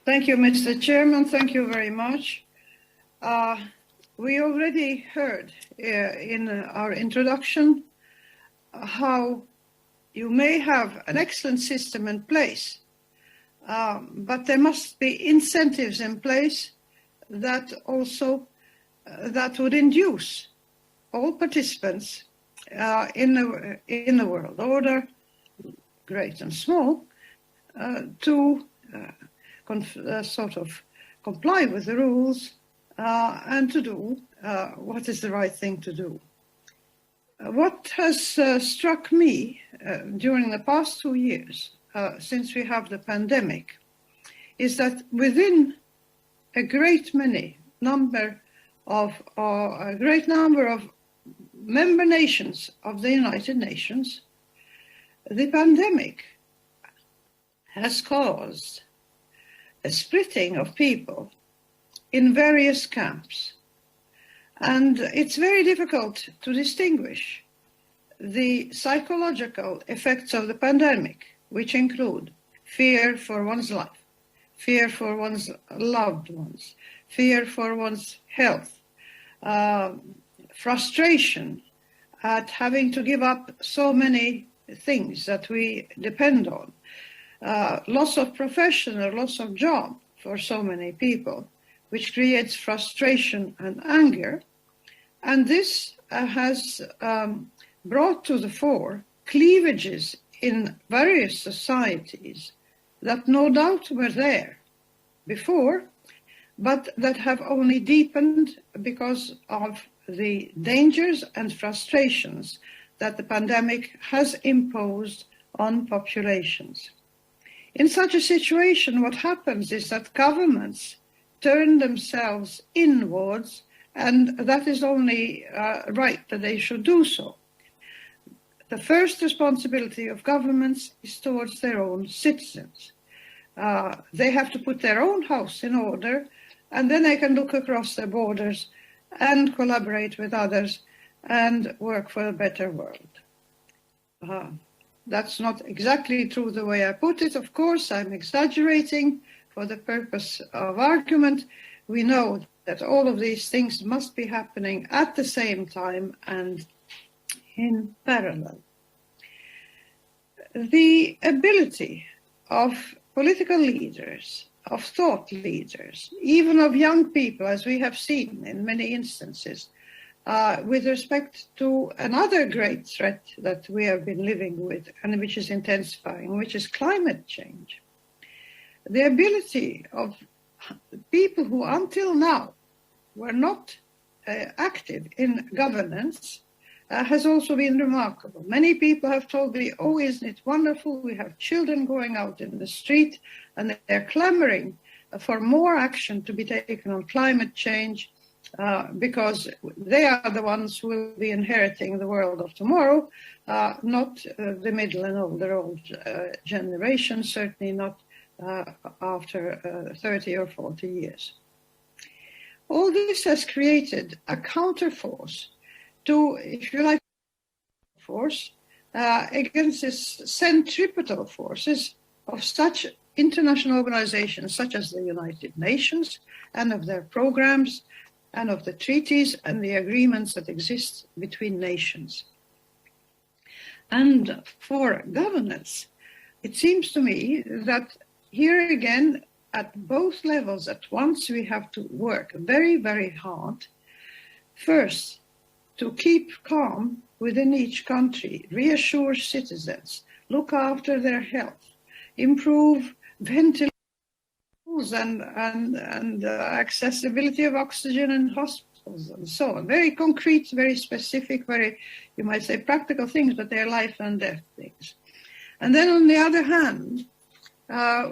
Thank you, Mr. Chairman. Thank you very much. We already heard in our introduction how you may have an excellent system in place, but there must be incentives in place that also that would induce all participants in the world order, great and small, to sort of comply with the rules and to do what is the right thing to do. What has struck me during the past 2 years, since we have the pandemic, is that within a great number of member nations of the United Nations, the pandemic has caused a splitting of people in various camps. And it's very difficult to distinguish the psychological effects of the pandemic, which include fear for one's life, fear for one's loved ones, fear for one's health, frustration at having to give up so many things that we depend on, loss of profession or loss of job for so many people, which creates frustration and anger. And this has brought to the fore cleavages in various societies that no doubt were there before, but that have only deepened because of the dangers and frustrations that the pandemic has imposed on populations. In such a situation, what happens is that governments turn themselves inwards, and that is only right that they should do so. The first responsibility of governments is towards their own citizens. They have to put their own house in order, and then they can look across their borders and collaborate with others and work for a better world. That's not exactly true the way I put it. Of course, I'm exaggerating for the purpose of argument. We know that all of these things must be happening at the same time and in parallel. The ability of political leaders, of thought leaders, even of young people, as we have seen in many instances, with respect to another great threat that we have been living with and which is intensifying, which is climate change. The ability of people who until now were not active in governance has also been remarkable. Many people have told me, oh, isn't it wonderful? We have children going out in the street and they're clamoring for more action to be taken on climate change because they are the ones who will be inheriting the world of tomorrow, not the middle and old generation, certainly not after 30 or 40 years. All this has created a counterforce to, if you like, force against this centripetal forces of such international organizations such as the United Nations and of their programs and of the treaties and the agreements that exist between nations. And for governance, it seems to me that here again, at both levels at once, we have to work very, very hard. First, to keep calm within each country, reassure citizens, look after their health, improve ventilation and accessibility of oxygen in hospitals and so on. Very concrete, very specific, very, you might say, practical things, but they're life and death things. And then on the other hand,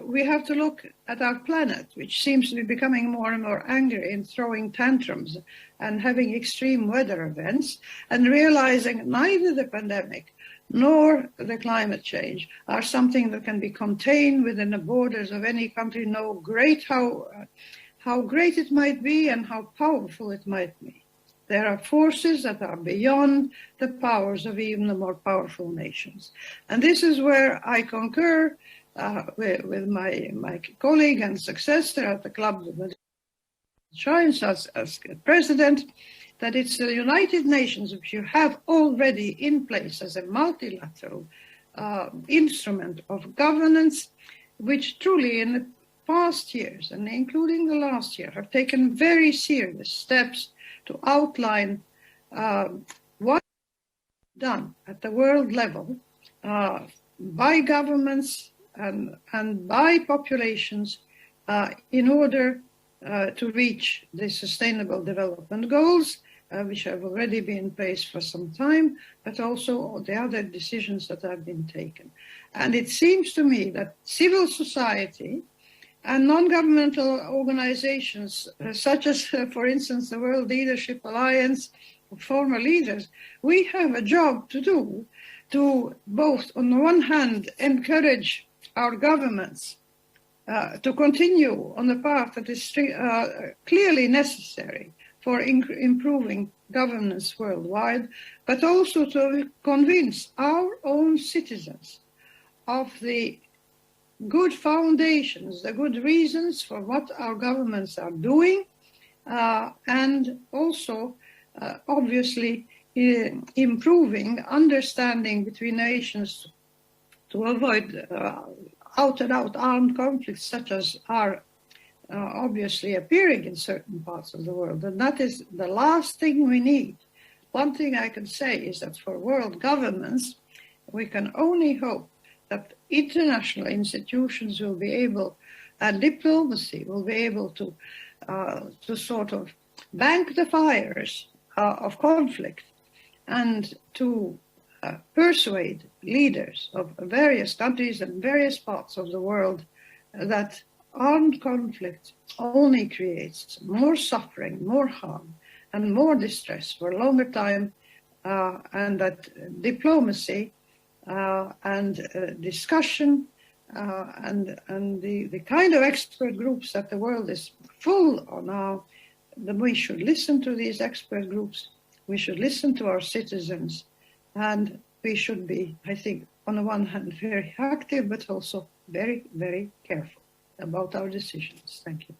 we have to look at our planet, which seems to be becoming more and more angry and throwing tantrums and having extreme weather events, and realizing neither the pandemic nor the climate change are something that can be contained within the borders of any country, no great how great it might be and how powerful it might be. There are forces that are beyond the powers of even the more powerful nations. And this is where I concur with my colleague and successor at the Club of Science as president, that it's the United Nations which you have already in place as a multilateral instrument of governance, which truly in the past years, and including the last year, have taken very serious steps to outline what is done at the world level by governments and by populations in order to reach the Sustainable Development Goals, which have already been in place for some time, but also the other decisions that have been taken. And it seems to me that civil society and non-governmental organizations, such as, for instance, the World Leadership Alliance of former leaders, we have a job to do to both, on the one hand, encourage our governments to continue on the path that is clearly necessary for improving governance worldwide, but also to convince our own citizens of the good foundations, the good reasons for what our governments are doing, and also, obviously, improving understanding between nations to avoid out-and-out armed conflicts such as are obviously appearing in certain parts of the world. And that is the last thing we need. One thing I can say is that for world governments, we can only hope that international institutions will be able, and diplomacy will be able to sort of bank the fires of conflict and to persuade leaders of various countries and various parts of the world that armed conflict only creates more suffering, more harm, and more distress for a longer time, and that diplomacy and discussion and the kind of expert groups that the world is full of now, that we should listen to these expert groups, we should listen to our citizens, and we should be, I think, on the one hand, very active, but also very, very careful about our decisions. Thank you.